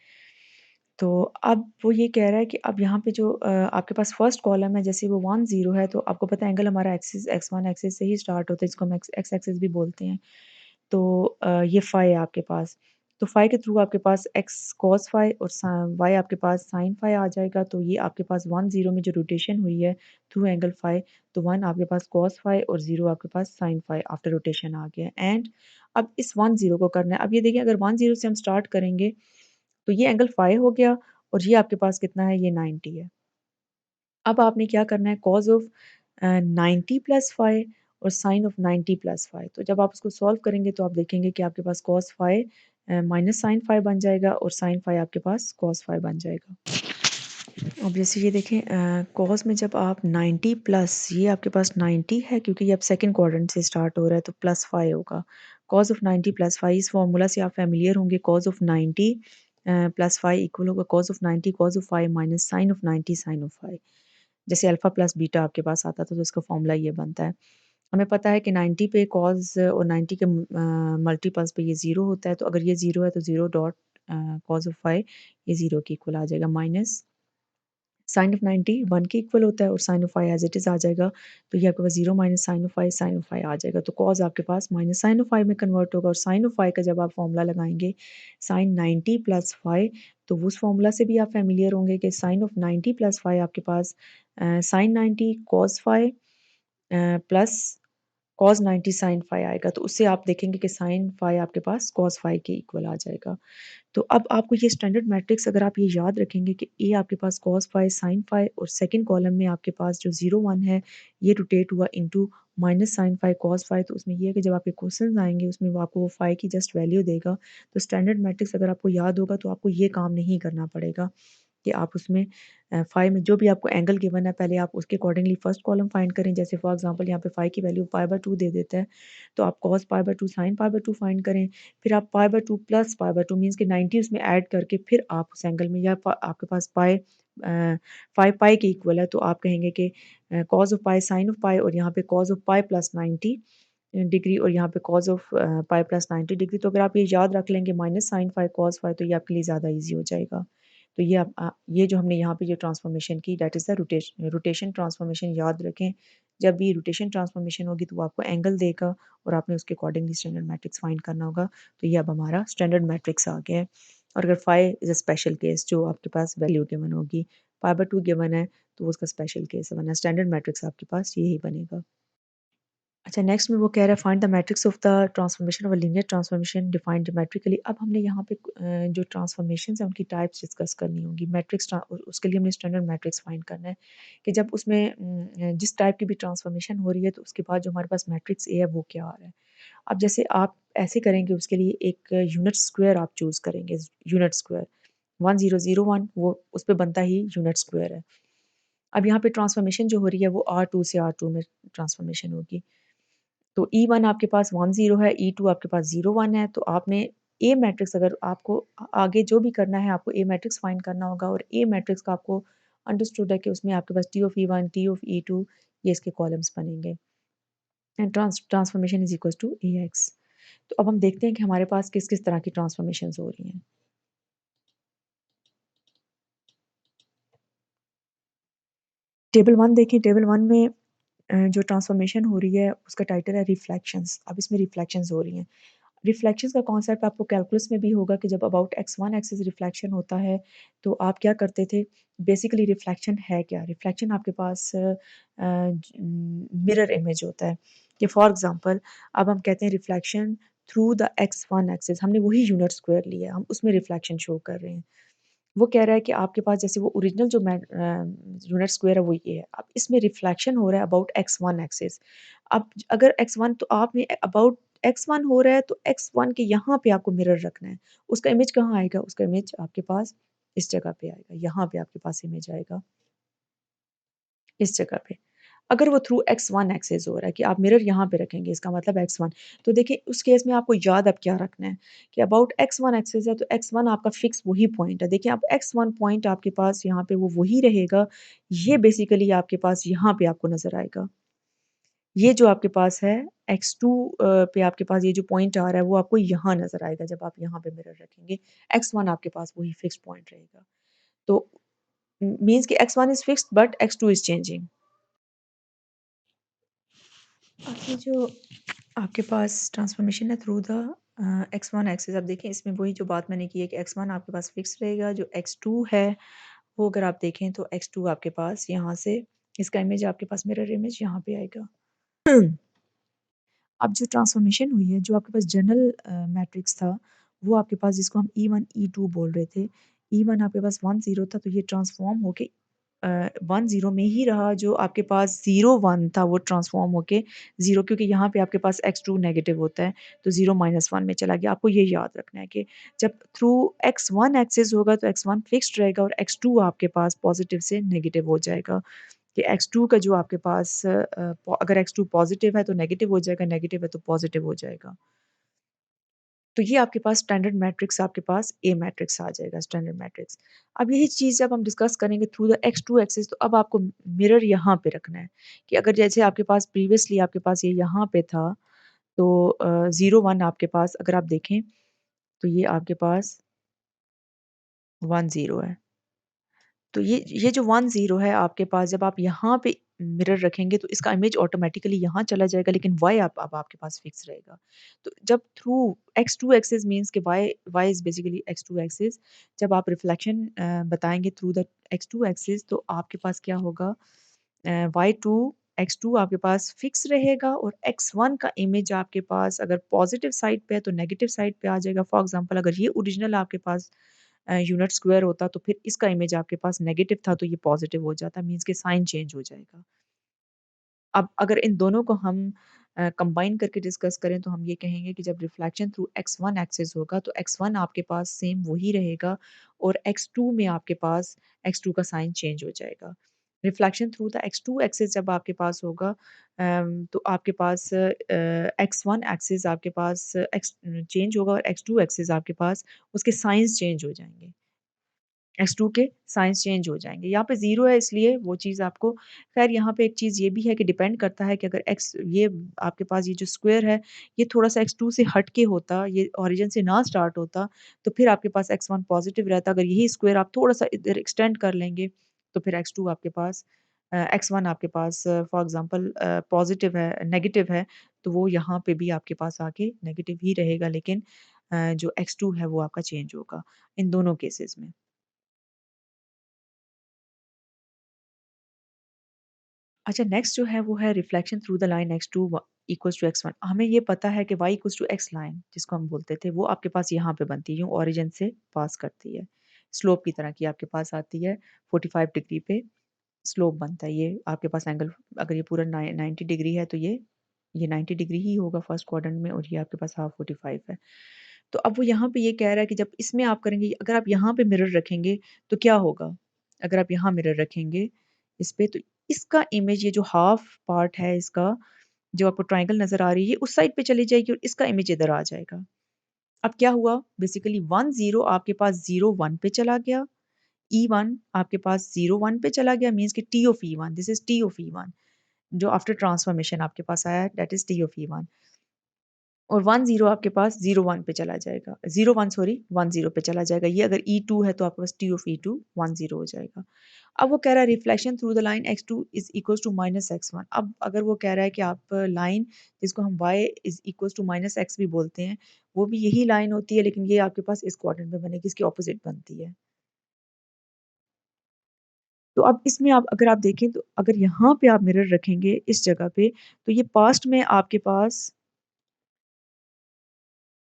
तो अब वो ये कह रहा है कि अब यहाँ पे जो आपके पास फर्स्ट कॉलम है जैसे वो 1 0 है तो आपको पता है एंगल हमारा एक्सिस x1 एक्सिस से ही स्टार्ट होता है जिसको हम एक्स एक्सिस भी बोलते हैं। तो ये फाई है आपके पास। तो फाई के थ्रू आपके पास एक्स कॉस फाई और वाई आपके पास साइन फाई आ जाएगा। तो ये आपके पास 1 0 में जो रोटेशन हुई है थ्रू एंगल फाई, तो 1 आपके पास कॉस फाई और 0 आपके पास साइन फाई आफ्टर रोटेशन आ गया। एंड अब इस 1 0 को करना है। अब ये देखिए अगर 1 0 से हम स्टार्ट करेंगे तो ये एंगल फाई हो गया और ये आपके पास कितना है, ये 90 है। अब आपने क्या करना है, कॉज ऑफ 90 प्लस फाइव और साइन ऑफ 90 प्लस फाइव। तो जब आप उसको सॉल्व करेंगे तो आप देखेंगे कि आपके पास cos five minus sine five बन जाएगा और साइन फाइव आपके पास कॉस फाइव बन जाएगा। अब जैसे ये देखें कॉस में जब आप 90 प्लस, ये आपके पास 90 है क्योंकि ये अब सेकंड क्वाड्रेंट से स्टार्ट हो रहा है तो प्लस फाइव होगा। कॉज ऑफ 90 प्लस फाइव, इस फॉर्मूला से आप फेमिलियर होंगे। Cos of 90 plus five equal होगा cos of 90 cos of five minus sine of 90 sine of five. जैसे अल्फा प्लस बीटा आपके पास आता था तो इसका फॉर्मूला ये बनता है। हमें पता है कि 90 पे कॉज और 90 के मल्टीपल्स पे ये ज़ीरो होता है, तो अगर ये ज़ीरो है तो zero dot cos of five ये ज़ीरो के इक्वल आ जाएगा। माइनस साइन ऑफ 90 1 के इक्वल होता है और sine of five as it is आ जाएगा। तो ये आपके पास 0 माइनस साइन ऑफ फाइव आ जाएगा। तो कॉज आपके पास माइनस साइन ऑफ फाइव में कन्वर्ट होगा और साइन ऑफ फाइव का जब आप फॉर्मूला लगाएंगे साइन 90 प्लस फाइव, तो उस फॉर्मूला से भी आप फेमिलियर होंगे कि साइन ऑफ 90 प्लस फाइव आपके पास sine 90 cos five plus cos 90 sine five आएगा। तो उससे आप देखेंगे कि साइन फाइव आपके पास कॉस फाइव के इक्वल आ जाएगा। तो अब आपको ये स्टैंडर्ड मैट्रिक्स अगर आप ये याद रखेंगे कि ए आपके पास कॉस फाइव साइन फाइव और सेकंड कॉलम में आपके पास जो 0 1 है ये रोटेट हुआ into minus sine five cos five. तो उसमें ये है कि जब आपके क्वेश्चन आएंगे उसमें वो आपको वो फाइव की जस्ट वैल्यू देगा। तो स्टैंडर्ड मैट्रिक्स अगर आपको याद होगा तो आपको ये काम नहीं करना पड़ेगा कि आप उसमें फाइव में जो भी आपको एंगल गिवन है पहले आप उसके अकॉर्डिंगली फर्स्ट कॉलम फाइंड करें। जैसे फॉर एग्जांपल यहाँ पे फाइव की वैल्यू पाई बाय टू दे देता है, तो आप cos pi by two sine pi by two find करें। फिर आप pi by two plus pi by two means कि 90 उसमें ऐड करके फिर आप उस एंगल में, या आपके पास पाई फाइव पाई के इक्वल है तो आप कहेंगे कि cos of pi sine of pi और यहाँ पे cos of pi plus 90 degree और यहाँ पे cos of pi plus 90 degree. तो अगर आप ये याद रख लेंगे minus sine five cos five, तो ये आपके लिए ज़्यादा ईजी हो जाएगा। तो ये ये जो हमने यहाँ पे जो ट्रांसफॉर्मेशन की that is the rotation transformation याद रखें। जब भी रोटेशन ट्रांसफॉर्मेशन होगी तो वो आपको एंगल देगा और आपने उसके अकॉर्डिंगली स्टैंडर्ड मैट्रिक्स फाइंड करना होगा। तो ये अब हमारा स्टैंडर्ड मैट्रिक्स आ गया है। और अगर five is a special case जो आपके पास वैल्यू गिवन होगी, पाई बाय टू गिवन है तो उसका स्पेशल केस है, वरना स्टैंडर्ड मैट्रिक्स आपके पास यही बनेगा। अच्छा, नेक्स्ट में वो कह रहा है find the matrix of the transformation of a linear transformation defined geometrically. अब हमने यहाँ पे जो ट्रांसफॉर्मेशंस हैं उनकी टाइप्स डिस्कस करनी होगी। मैट्रिक्स उसके लिए हमने स्टैंडर्ड मैट्रिक्स फाइंड करना है कि जब उसमें जिस टाइप की भी ट्रांसफॉर्मेशन हो रही है तो उसके बाद जो हमारे पास मैट्रिक्स ए है वो क्या आ रहा है। अब जैसे आप ऐसे करेंगे उसके लिए एक यूनिट स्क्वायर आप चूज़ करेंगे। यूनिट स्क्वायर 1001 वो उस पे बनता ही यूनिट स्क्वायर है। अब यहाँ पे ट्रांसफॉर्मेशन जो हो रही है वो R2 से R2 में ट्रांसफॉर्मेशन होगी। तो E1 आपके पास 1 0 है, E2 आपके पास 0 1 है। तो आपने ए मैट्रिक्स अगर आपको आगे जो भी करना है आपको ए मैट्रिक्स फाइंड करना होगा और ए मैट्रिक्स का आपको अंडरस्टूड है कि उसमें आपके पास T of E1 T of E2 ये इसके कॉलम्स बनेंगे and transformation is equal to AX। तो अब हम देखते हैं कि हमारे पास किस किस तरह की ट्रांसफॉर्मेशंस हो रही हैं। टेबल वन देखें। टेबल वन में जो ट्रांसफॉर्मेशन हो रही है उसका टाइटल है रिफ्लेक्शंस। अब इसमें रिफ्लेक्शंस हो रही हैं। रिफ्लेक्शंस का कॉन्सेप्ट आपको कैलकुलस में भी होगा कि जब about x one axis reflection होता है तो आप क्या करते थे। बेसिकली रिफ्लेक्शन है क्या, रिफ्लेक्शन आपके पास मिरर इमेज होता है कि फॉर एग्जांपल अब हम कहते हैं reflection through the x one axis, हमने वही यूनिट स्क्वायर लिया है, हम उसमें रिफ्लेक्शन शो कर रहे हैं। वो कह रहा है कि आपके पास जैसे वो ओरिजिनल जो यूनिट स्क्वायर है वो ये है। अब इसमें रिफ्लेक्शन हो रहा है अबाउट एक्स वन एक्सिस। अब अगर एक्स वन तो आपने अबाउट एक्स वन हो रहा है तो एक्स वन के यहाँ पे आपको मिरर रखना है। उसका इमेज कहाँ आएगा, उसका इमेज आपके पास इस जगह पे आएगा, यहाँ पे आपके पास इमेज आएगा इस जगह पे। अगर वो थ्रू एक्स वन एक्सिस हो रहा है कि आप मिरर यहाँ पे रखेंगे इसका मतलब एक्स वन। तो देखिए उस केस में आपको याद अब क्या रखना है कि अबाउट एक्स वन एक्सिस है तो एक्स वन आपका फिक्स वही पॉइंट है। देखिए अब एक्स वन पॉइंट आपके पास यहाँ पे वो वही रहेगा। ये बेसिकली आपके पास यहाँ पे आपको नजर आएगा। ये जो आपके पास है एक्स टू पे आपके पास ये जो पॉइंट आ रहा है वो आपको यहाँ नजर आएगा जब आप यहाँ पे मिरर रखेंगे। एक्स वन आपके पास वही फिक्स पॉइंट रहेगा। तो मीन्स कि x one is fixed but x two is changing. अब ये जो आपके पास ट्रांसफॉर्मेशन है थ्रू द x1 एक्सिस, अब देखें इसमें वही जो बात मैंने की है कि x1 आपके पास फिक्स रहेगा, जो x2 है वो अगर आप देखें तो x2 आपके पास यहाँ से इसका इमेज आपके पास मिरर इमेज यहाँ पे आएगा। अब जो ट्रांसफॉर्मेशन हुई है, जो आपके पास जनरल मैट्रिक्स था, वो आपके पास जिसको हम E1 E2 बोल रहे थे, E1 आपके पास 1 0 था, तो ये ट्रांसफॉर्म होके 1 0 में ही रहा, जो आपके पास 0 1 था वो ट्रांसफॉर्म होके 0, क्योंकि यहाँ पे आपके पास x2 नेगेटिव होता है, तो 0 -1 में चला गया। आपको ये याद रखना है कि जब थ्रू x1 एक्सिस होगा तो x1 फिक्स्ड रहेगा और x2 आपके पास पॉजिटिव से नेगेटिव हो जाएगा। कि x2 का जो आपके पास अगर x2 पॉजिटिव है तो नेगेटिव हो जाएगा, नेगेटिव है तो पॉजिटिव हो जाएगा। तो ये आपके पास स्टैंडर्ड मैट्रिक्स, आपके पास ए मैट्रिक्स आ जाएगा, स्टैंडर्ड मैट्रिक्स। अब यही चीज़ जब हम डिस्कस करेंगे थ्रू द x2 एक्सिस, तो अब आपको मिरर यहाँ पे रखना है कि अगर जैसे आपके पास प्रीवियसली आपके पास ये यहाँ पे था, तो 0 1 आपके पास अगर आप देखें तो ये आपके पास 1 0 है। तो ये जो 1 0 है आपके पास, जब आप यहाँ पे मिरर रखेंगे तो इसका इमेज ऑटोमेटिकली यहाँ चला जाएगा, लेकिन y आप अब आपके पास फिक्स रहेगा। तो जब थ्रू x2 एक्सिस मीन्स कि y is basically x2 axis, जब आप रिफ्लेक्शन बताएँगे थ्रू द x2 एक्सिस, तो आपके पास क्या होगा, y2 x2 आपके पास फिक्स रहेगा और x1 का इमेज आपके पास अगर पॉजिटिव साइड पे है तो नेगेटिव साइड पे आ जाएगा। फॉर एग्ज़ाम्पल अगर ये ओरिजिनल आपके पास यूनिट स्क्वायर होता तो फिर इसका इमेज आपके पास नेगेटिव था तो ये पॉजिटिव हो जाता, मीन्स कि साइन चेंज हो जाएगा। अब अगर इन दोनों को हम कंबाइन करके डिस्कस करें तो हम ये कहेंगे कि जब रिफ्लेक्शन थ्रू x1 एक्सिस होगा तो x1 आपके पास सेम वही रहेगा और x2 में आपके पास x2 का साइन चेंज हो जाएगा। Reflection through the x2 axis जब आपके पास होगा तो आपके पास x1 एक्सिस आपके पास एक्स चेंज होगा और x2 एक्सिस आपके पास उसके साइंस चेंज हो जाएँगे। x2 के साइंस चेंज हो जाएँगे। यहाँ पे 0 है इसलिए वो चीज़ आपको, ख़ैर यहाँ पे एक चीज़ ये भी है कि डिपेंड करता है कि अगर x ये आपके पास ये जो स्क्वायर है, ये थोड़ा-सा x2 से हट के होता, ये ओरिजिन से ना स्टार्ट होता, तो फिर आपके पास x1 पॉज़िटिव रहता। अगर यही स्क्वायर आप थोड़ा-सा इधर एक्सटेंड कर लेंगे, तो फिर x2 आपके पास x1 आपके पास फॉर एग्ज़ाम्पल पॉज़िटिव है नेगेटिव है, तो वो यहाँ पे भी आपके पास आके नेगेटिव ही रहेगा, लेकिन जो x2 है वो आपका चेंज होगा, इन दोनों केसेज़ में। अच्छा, नेक्स्ट जो है वो है reflection through the line x2 equals to x1। हमें ये पता है कि y equals to x line जिसको हम बोलते थे, वो आपके पास यहाँ पे बनती है, यूँ ओरिजिन से पास करती है। स्लोप की तरह की आपके पास आती है, 45 डिग्री पे स्लोप बनता है। ये आपके पास एंगल अगर ये पूरा 90 डिग्री है तो ये 90 डिग्री ही होगा फर्स्ट क्वाड्रेंट में, और ये आपके पास हाफ 45 है। तो अब वो यहाँ पे ये कह रहा है कि जब इसमें आप करेंगे, अगर आप यहाँ पे मिरर रखेंगे तो क्या होगा? अगर आप यहाँ मिरर रखेंगे इस पे, तो इसका इमेज ये जो हाफ पार्ट है इसका, जो आपको ट्रायंगल नज़र आ रही है, ये उस साइड पे चली जाएगी और इसका इमेज इधर आ जाएगा। अब क्या हुआ? बेसिकली 1 0 आपके पास 0 1 पे चला गया, E1 आपके पास 0 1 पे चला गया, मीन्स कि T of E1, this is T of E1, जो आफ्टर ट्रांसफॉर्मेशन आपके पास आया है, that is T of E1। और 1 0 आपके पास 0 1 पे चला जाएगा, 0 1 सॉरी 1 0 पे चला जाएगा। ये अगर E2 है तो आपके पास T ऑफ E2 1 0 हो जाएगा। अब वो कह रहा है reflection through the line x2 is equals to minus x1। अब अगर वो कह रहा है कि आप लाइन जिसको हम y is equals to minus x भी बोलते हैं, वो भी यही लाइन होती है, लेकिन ये आपके पास इस क्वाड्रेंट में बनेगी, इसकी ऑपोज़िट बनती है। तो अब इसमें आप अगर आप देखें तो अगर यहाँ पे आप मिरर रखेंगे इस जगह पे, तो ये पास्ट में आपके पास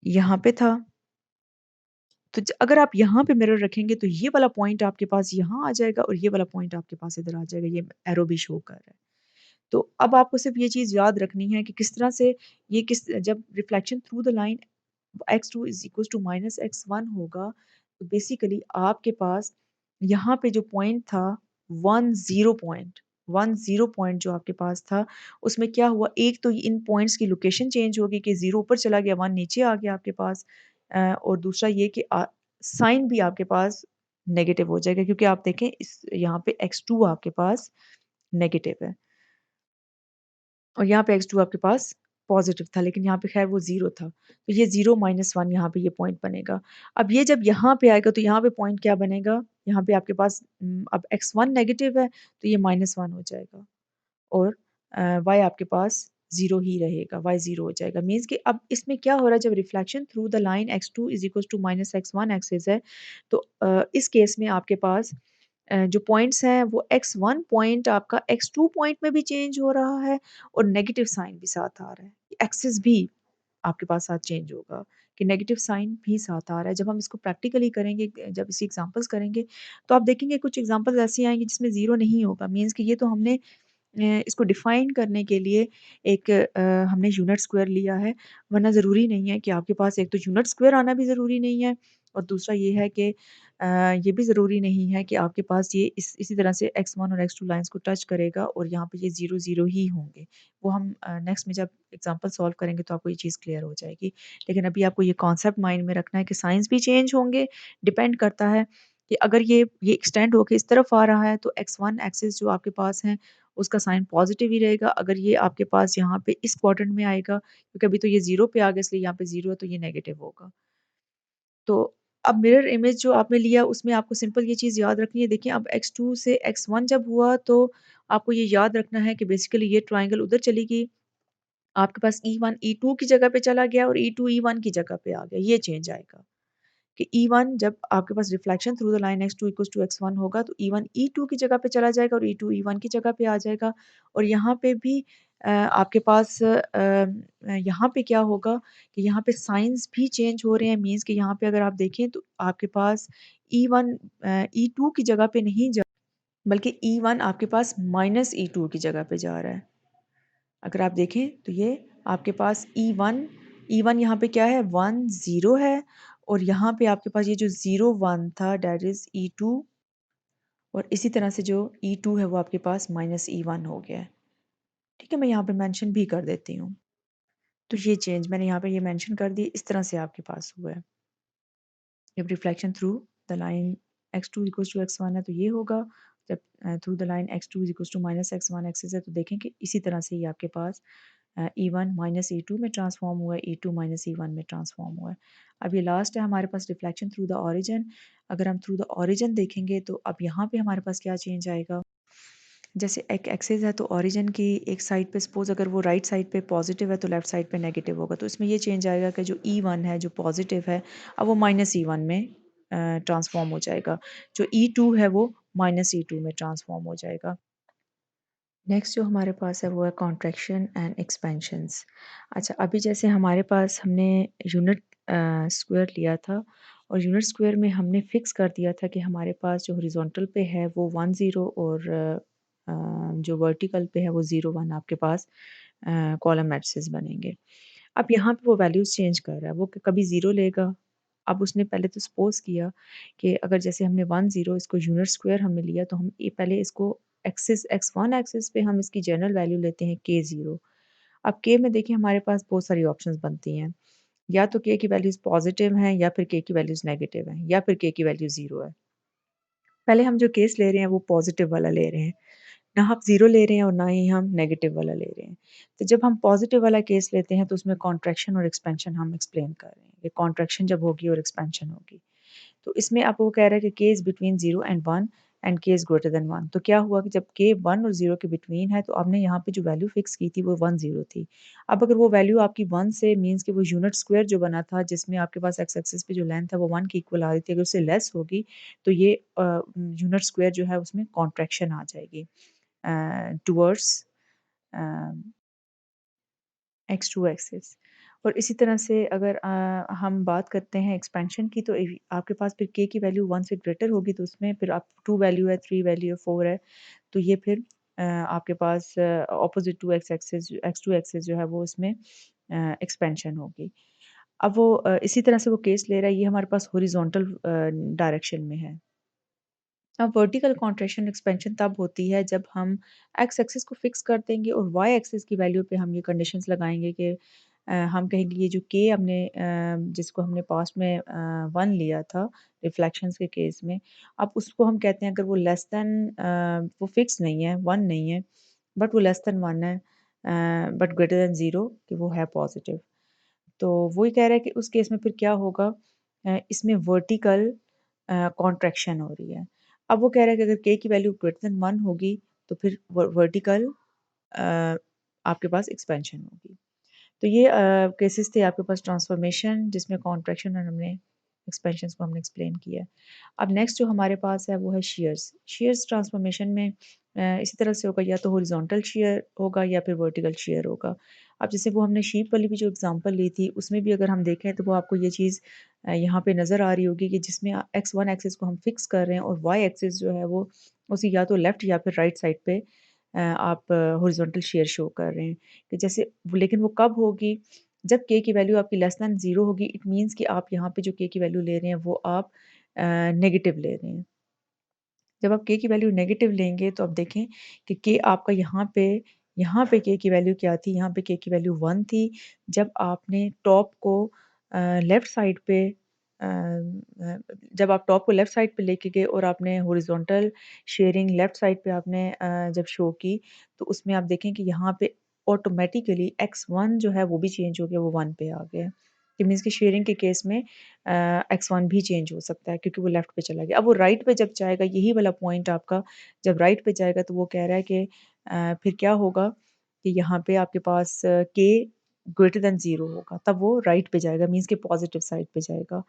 यहाँ पे था। तो अगर आप यहाँ पे मिरर रखेंगे तो ये वाला पॉइंट आपके पास यहाँ आ जाएगा और ये वाला पॉइंट आपके पास इधर आ जाएगा, ये एरो भी शो कर रहा है। तो अब आपको सिर्फ ये चीज़ याद रखनी है कि किस तरह से ये किस जब reflection through the line x2 is equal to minus x1 होगा, तो बेसिकली आपके पास यहाँ पे जो पॉइंट था 10 पॉइंट जो आपके पास था, उसमें क्या हुआ, एक तो इन पॉइंट्स की लोकेशन चेंज होगी कि 0 ऊपर चला गया 1 नीचे आ गया आपके पास, और दूसरा ये कि साइन भी आपके पास नेगेटिव हो जाएगा, क्योंकि आप देखें इस यहाँ पे x2 आपके पास नेगेटिव है और यहाँ पे x2 आपके पास पॉज़िटिव था, लेकिन यहाँ पे ख़ैर वो 0 था। तो ये 0 -1 यहाँ पे ये पॉइंट बनेगा। अब ये जब यहाँ पे आएगा तो यहाँ पे पॉइंट क्या बनेगा? यहाँ पे आपके पास अब x1 नेगेटिव है तो ये -1 हो जाएगा और y आपके पास ज़ीरो ही रहेगा, y ज़ीरो हो जाएगा। मीन्स कि अब इसमें क्या हो रहा है, जब reflection through the line x2 is equals to minus x1 axis है, तो इस केस में आपके पास जो पॉइंट्स हैं वो x1 पॉइंट आपका x2 पॉइंट में भी चेंज हो रहा है और नेगेटिव साइन भी साथ आ रहा है। एक्सिस भी आपके पास साथ चेंज होगा कि नेगेटिव साइन भी साथ आ रहा है। जब हम इसको प्रैक्टिकली करेंगे, जब इसी एग्जांपल्स करेंगे, तो आप देखेंगे कुछ एग्जांपल्स ऐसी आएँगी जिसमें ज़ीरो नहीं होगा। मीन्स कि ये तो हमने इसको डिफ़ाइन करने के लिए एक हमने यूनिट स्क्वायर लिया है, वरना ज़रूरी नहीं है कि आपके पास एक तो यूनिट स्क्वायर आना भी ज़रूरी नहीं है और दूसरा ये है कि ये भी ज़रूरी नहीं है कि आपके पास ये इसी तरह से x1 और x2 लाइन्स को टच करेगा और यहाँ पे ये ज़ीरो ज़ीरो ही होंगे। वो हम नेक्स्ट में जब एग्ज़ाम्पल सॉल्व करेंगे तो आपको ये चीज़ क्लियर हो जाएगी। लेकिन अभी आपको ये कॉन्सेप्ट माइंड में रखना है कि साइन्स भी चेंज होंगे, डिपेंड करता है कि अगर ये एक्सटेंड होके इस तरफ आ रहा है तो x1 एक्सिस जो आपके पास है उसका साइन पॉजिटिव ही रहेगा। अगर ये आपके पास यहाँ पे इस क्वाड्रेंट में आएगा, क्योंकि अभी तो ये ज़ीरो पे आ गया इसलिए यहाँ पे ज़ीरो है तो ये नेगेटिव होगा। तो अब मिरर इमेज जो आपने लिया उसमें आपको सिंपल ये चीज़ याद रखनी है। देखिए अब x2 से x1 जब हुआ तो आपको ये याद रखना है कि बेसिकली ये ट्रायंगल उधर चली गई। आपके पास E1 E2 की जगह पे चला गया और E2 E1 की जगह पे आ गया। ये चेंज आएगा। कि E1 जब आपके पास reflection through the line x2 equals to x1 होगा तो E1 E2 की जगह पे चला जाएगा और E2 E1 की जगह पे आ जाएगा और यहाँ पे भी आपके पास यहाँ पे क्या होगा कि यहाँ पे साइंस भी चेंज हो रहे हैं। मीन्स कि यहाँ पे अगर आप देखें तो आपके पास E1 E2 की जगह पे नहीं जा, बल्कि E1 आपके पास माइनस E2 की जगह पे जा रहा है। अगर आप देखें तो ये आपके पास E1 यहाँ पे क्या है, 1 0 है और यहाँ पे आपके पास ये जो 0 1 था दैट इज़ E2 और इसी तरह से जो E2 है वो आपके पास माइनस E1 हो गया है। ठीक है, मैं यहाँ पे मेंशन भी कर देती हूँ। तो ये चेंज मैंने यहाँ पे ये मेंशन कर दी, इस तरह से आपके पास हुआ है। जब reflection through the line x2 equals to x1 है तो ये होगा। जब through the line x2 equals to minus x1 axis है तो देखें कि इसी तरह से ये आपके पास E1 माइनस E2 में ट्रांसफॉर्म हुआ है, E2 माइनस E1 में ट्रांसफॉर्म हुआ है। अब ये लास्ट है हमारे पास रिफ्लेक्शन थ्रू द ऑरिजिन। अगर हम थ्रू द ऑरिजिन देखेंगे तो अब यहाँ पे हमारे पास क्या चेंज आएगा। जैसे एक एक्सिस है तो ओरिजिन की एक साइड पे सपोज अगर वो राइट साइड पे पॉजिटिव है तो लेफ्ट साइड पे नेगेटिव होगा। तो इसमें ये चेंज आएगा कि जो E1 है जो पॉजिटिव है अब वो माइनस E1 में ट्रांसफॉर्म हो जाएगा। जो E2 है वो माइनस E2 में ट्रांसफॉर्म हो जाएगा। नेक्स्ट जो हमारे पास है वो है कॉन्ट्रैक्शन एंड एक्सपेंशंस। अच्छा, अभी जैसे हमारे पास हमने यूनिट स्क्वायर लिया था और यूनिट स्क्वायर में हमने फिक्स कर दिया था कि हमारे पास जो हॉरिजॉन्टल पे है वो 1 0 और जो वर्टिकल पे है वो 0 1 आपके पास कॉलम मैट्रिसेस बनेंगे। अब यहाँ पे वो वैल्यूज़ चेंज कर रहा है, वो कभी 0 लेगा। अब उसने पहले तो सपोज़ किया कि अगर जैसे हमने 1 0 इसको यूनिट स्क्वायर हमने लिया तो हम ये पहले इसको एक्सिस x1 एक्सिस पे हम इसकी जनरल वैल्यू लेते हैं k 0। अब k में देखिए हमारे पास बहुत सारी ऑप्शंस बनती हैं। या तो k की वैल्यूज़ पॉजिटिव हैं या फिर k की वैल्यूज़ नेगेटिव हैं या फिर k की वैल्यू 0 है। पहले हम जो केस ले रहे हैं वो पॉजिटिव वाला ले रहे हैं। ना हम ज़ीरो ले रहे हैं और ना ही हम नेगेटिव वाला ले रहे हैं। तो जब हम पॉज़िटिव वाला केस लेते हैं तो उसमें कॉन्ट्रैक्शन और एक्सपेंशन हम एक्सप्लेन कर रहे हैं। ये कॉन्ट्रैक्शन जब होगी और एक्सपेंशन होगी। तो इसमें अब वो कह रहा है कि के इज़ बिटवीन 0 एंड 1 एंड के इज़ ग्रेटर देन 1। तो क्या हुआ कि जब के 1 और 0 के बिटवीन है तो आपने यहाँ पे जो वैल्यू फिक्स की थी वो 1 0 थी। अब अगर वो वैल्यू आपकी 1 से मीन्स कि वो यूनिट स्क्वायर जो बना था जिसमें आपके पास एक्स एक्सिस पे जो लेंथ है वो 1 के इक्वल आ रही थी, अगर उससे लेस होगी तो ये यूनिट स्क्वायर जो है उसमें कॉन्ट्रैक्शन आ जाएगी टुवर्ड्स x2 एक्सिस। और इसी तरह से अगर हम बात करते हैं एक्सपेंशन की तो आपके पास फिर k की वैल्यू 1 से ग्रेटर होगी तो उसमें फिर आप 2 वैल्यू है, 3 वैल्यू है, 4 है तो ये फिर आपके पास ऑपोजिट टू x2 एक्सिस जो है वो उसमें एक्सपेंशन होगी। अब वो इसी तरह से वो केस ले रहा है, ये हमारे पास हॉरिजॉन्टल डायरेक्शन में है। अब वर्टिकल कॉन्ट्रैक्शन एक्सपेंशन तब होती है जब हम एक्स एक्सिस को फिक्स कर देंगे और वाई एक्सिस की वैल्यू पे हम ये कंडीशंस लगाएंगे कि हम कहेंगे ये जो के हमने जिसको हमने पास्ट में 1 लिया था रिफ्लेक्शंस के केस में, अब उसको हम कहते हैं अगर वो लेस दैन वो फिक्स नहीं है 1 नहीं है बट वो लेस दैन 1 है बट ग्रेटर दैन 0 कि वो है पॉजिटिव। तो वही कह रहा है कि उस केस में फिर क्या होगा, इसमें वर्टिकल कॉन्ट्रैक्शन हो रही है। अब वो कह रहा है कि अगर के की वैल्यू ग्रेटर देन 1 होगी तो फिर वर्टिकल आपके पास एक्सपेंशन होगी। तो ये केसेस थे आपके पास ट्रांसफॉर्मेशन जिसमें कॉन्ट्रैक्शन और हमने एक्सपेंशंस को हमने एक्सप्लेन किया है। अब नेक्स्ट जो हमारे पास है वो है शेयर्स। शेयर्स ट्रांसफॉर्मेशन में इसी तरह से होगा, या तो हॉरिजॉन्टल शेयर होगा या फिर वर्टिकल शेयर होगा। अब जैसे वो हमने शीप वाली भी जो एग्जांपल ली थी उसमें भी अगर हम देखें तो वो आपको ये चीज़ यहाँ पे नज़र आ रही होगी कि जिसमें एक्स वन एक्सिस को हम फिक्स कर रहे हैं और वाई एक्सिस जो है वो उसी या तो लेफ्ट या फिर राइट साइड पे आप हॉरिजॉन्टल शेयर शो कर रहे हैं कि जैसे लेकिन वो कब होगी जब के की वैल्यू आपकी लेस दैन ज़ीरो होगी। इट मीन्स कि आप यहाँ पे जो के की वैल्यू ले रहे हैं वो आप नेगेटिव ले रहे हैं। जब आप के की वैल्यू नेगेटिव लेंगे तो आप देखें कि के आपका यहाँ पे के की वैल्यू क्या थी, यहाँ पे के की वैल्यू 1 थी। जब आपने टॉप को लेफ्ट साइड पे जब आप टॉप को लेफ्ट साइड पे लेके गए और आपने हॉरिजॉन्टल शेयरिंग लेफ्ट साइड पे आपने जब शो की तो उसमें आप देखें कि यहाँ पे ऑटोमेटिकली x1 जो है वो भी चेंज हो गया, वो 1 पे आ गया। कि मीन्स कि शेयरिंग के केस में x1 भी चेंज हो सकता है क्योंकि वो लेफ्ट पे चला गया। अब वो राइट पे जब जाएगा, यही वाला पॉइंट आपका जब राइट पे जाएगा तो वो कह रहा है कि फिर क्या होगा कि यहाँ पे आपके पास के ग्रेटर देन 0 होगा, तब वो राइट पे जाएगा, मीन्स कि पॉजिटिव साइड पे जाएगा।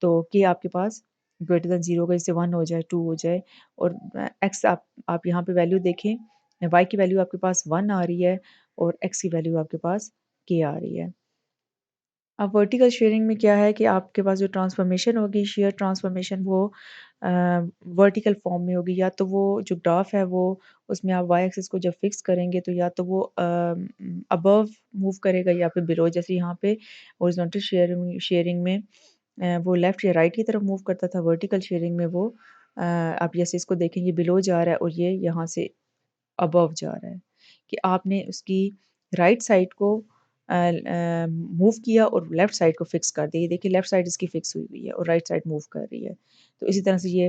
तो के आपके पास ग्रेटर देन 0 होगा, जैसे 1 हो जाए, 2 हो जाए और एक्स आप यहाँ पे वैल्यू देखें, वाई की वैल्यू आपके पास 1 आ रही है और एक्स की वैल्यू आपके पास के आ रही है। अब वर्टिकल शेयरिंग में क्या है कि आपके पास जो ट्रांसफॉर्मेशन होगी, शेयर ट्रांसफॉर्मेशन वो वर्टिकल फॉर्म में होगी, या तो वो जो ग्राफ है वो उसमें आप वाई एक्सिस को जब फिक्स करेंगे तो या तो वो अबव मूव करेगा या फिर बिलो। जैसे यहाँ पे हॉरिजॉन्टल शेयरिंग में वो लेफ्ट या राइट की तरफ मूव करता था, वर्टिकल शेयरिंग में वो आप जैसे इसको देखेंगे बिलो जा रहा है और ये यहाँ से अबव जा रहा है कि आपने उसकी राइट साइड को मूव किया और लेफ्ट साइड को फिक्स कर दिया। ये देखिए लेफ्ट साइड इसकी फिक्स हुई हुई है और राइट साइड मूव कर रही है। तो इसी तरह से ये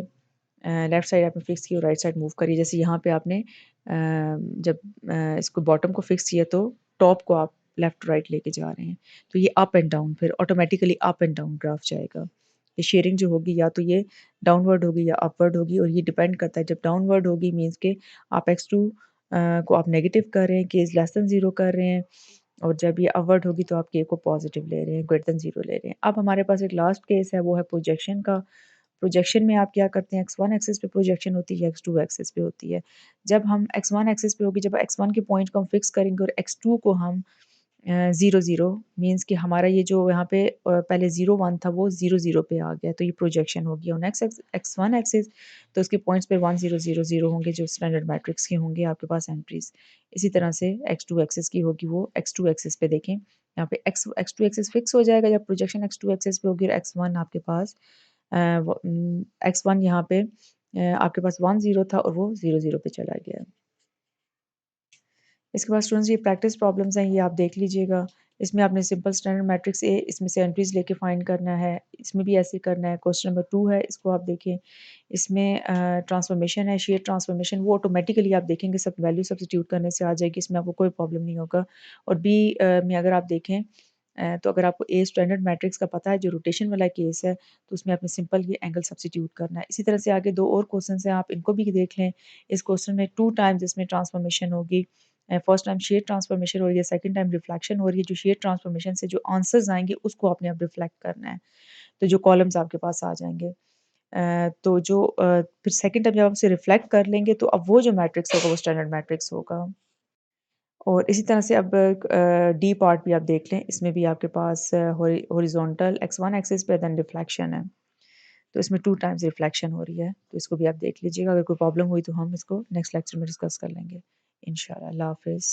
लेफ्ट साइड आपने फिक्स की और राइट साइड मूव करी। जैसे यहाँ पे आपने जब इसको बॉटम को फिक्स किया तो टॉप को आप लेफ्ट राइट लेके जा रहे हैं, तो ये अप एंड डाउन फिर automatically up and down graph जाएगा। ये शेयरिंग जो होगी या तो ये डाउनवर्ड होगी या अपवर्ड होगी और ये डिपेंड करता है। जब डाउनवर्ड होगी मीन्स के आप x2 को आप नेगेटिव कर रहे हैं, के इज़ लेस देन 0 कर रहे हैं और जब ये अपवर्ड होगी तो आप के को पॉजिटिव ले रहे हैं, ग्रेटर देन 0 ले रहे हैं। अब हमारे पास एक लास्ट केस है, वो है प्रोजेक्शन का। प्रोजेक्शन में आप क्या करते हैं, x1 एक्सिस पे प्रोजेक्शन होती है, x2 एक्सिस पे होती है। जब हम x1 एक्सिस पे होगी, जब x1 के पॉइंट को हम फिक्स करेंगे और x2 को हम 0 0 मीन्स कि हमारा ये जो यहाँ पे पहले 0 1 था वो 0 0 पे आ गया, तो ये प्रोजेक्शन होगी और नेक्स्ट x1 एक्सिस तो उसके पॉइंट्स पे 1 0 0 0 होंगे जो स्टैंडर्ड मैट्रिक्स के होंगे आपके पास एंट्रीज। इसी तरह से x2 एक्सिस की होगी, वो x2 एक्सिस पे देखें यहाँ पे x2 एक्सिस फिक्स हो जाएगा जब प्रोजेक्शन x2 एक्सिस पे होगी और x1 आपके पास x1 यहाँ पे आपके पास 1 0 था और वो 0 0 पे चला गया। इसके बाद स्टूडेंट्स ये प्रैक्टिस प्रॉब्लम्स हैं, ये आप देख लीजिएगा। इसमें आपने सिंपल स्टैंडर्ड मैट्रिक्स ए इसमें से एंट्रीज लेके फाइंड करना है, इसमें भी ऐसे करना है। क्वेश्चन नंबर 2 है, इसको आप देखें। इसमें ट्रांसफॉर्मेशन है, शेयर ट्रांसफॉर्मेशन, वो ऑटोमेटिकली आप देखेंगे सब वैल्यू सब्स्टिट्यूट करने से आ जाएगी, इसमें आपको कोई प्रॉब्लम नहीं होगा। और बी में अगर आप देखें तो अगर आपको ए स्टैंडर्ड मैट्रिक्स का पता है, जो रोटेशन वाला केस है, तो उसमें आपने सिंपल ये एंगल सब्स्टिट्यूट करना है। इसी तरह से आगे 2 और क्वेश्चन हैं, आप इनको भी देख लें। इस क्वेश्चन में 2 टाइम्स इसमें ट्रांसफॉर्मेशन होगी। फर्स्ट टाइम शेयर ट्रांसफॉर्मेशन हो रही है, सेकंड टाइम रिफ्लेक्शन हो रही है। जो शेयर ट्रांसफॉर्मेशन से जो आंसर्स आएंगे उसको आपने अब रिफ्लेक्ट करना है, तो जो कॉलम्स आपके पास आ जाएंगे तो जो फिर सेकंड टाइम जब आप उसे रिफ्लेक्ट कर लेंगे तो अब वो जो मैट्रिक्स होगा वो स्टैंडर्ड मैट्रिक्स होगा। और इसी तरह से अब डी पार्ट भी आप देख लें, इसमें भी आपके पास हॉरिजॉन्टल x1 एक्सिस पे देन रिफ्लेक्शन है, तो इसमें 2 टाइम्स रिफ्लेक्शन हो रही है, तो इसको भी आप देख लीजिएगा। अगर कोई प्रॉब्लम हुई तो हम इसको नेक्स्ट लेक्चर में डिस्कस कर लेंगे इंशाल्लाह। अल्लाह हाफ़िज़।